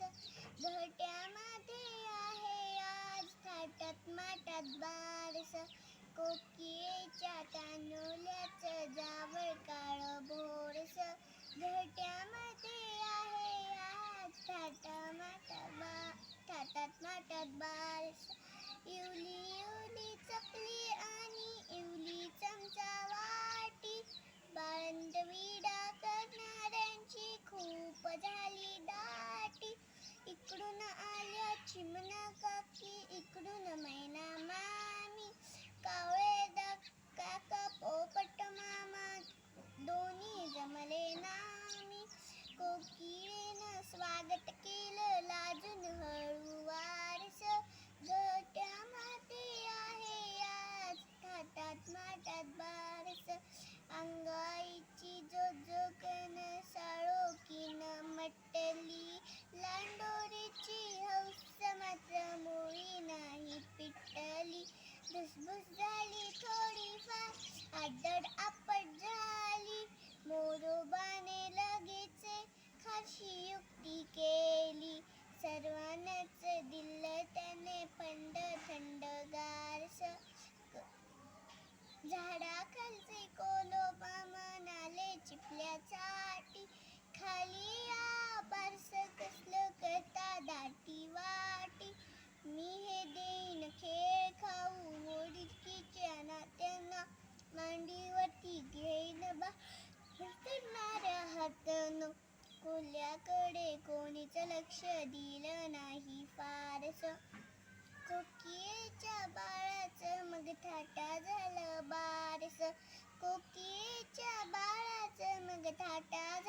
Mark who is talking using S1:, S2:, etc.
S1: घरट्यामध्ये आहे आज थाटात माटात बारस, कोकिळेच्या कानोल्याचं जावळ काळं भोरस. घरट्यामध्ये आहे आज थाटात माटात बारस, इवली इवली चकली आणि इवली चमचा वाटी, बाळंत विडा करणाऱ्यांची खूप झाली दाटी. इकडून आल्या चिमणा काकी, इकडून मैना मामी, कावळे काका पोपट मामा, दोन्ही जमले नामी. कोकिळेनं स्वागत केलं लाजून हळू वारस, घरट्यामध्ये आहे आज थाटात माटात बारस. अंगाईची जोजोकन साळोकीनं म्हटली, लांडोरीची हौस मात्र मुळी नाही पिटली. धुसफूस झाली थोडीफार, आदड आपट झाली, मोरोबाने लगेच खाशी युक्ती केली. सर्वांनाच दिलं त्याने पंड थंडगारस, झाडाखालचे कोलोबा म्हणाले चिपल्या चाटी, खाली या बारसं कसलं करता दाटी वाटी. मी हे देईन खेळ खाऊ मोडकीच्या नात्यांना, मांडीवरती घेईन फिरणाऱ्या हातनं. कोल्ह्याकडे कोणीच लक्ष दिलं नाही फारस, कोकिळेच्या बाळाचं मग थाटा झालं बारस, कोकिळेच्या बाळाचं मग थाटा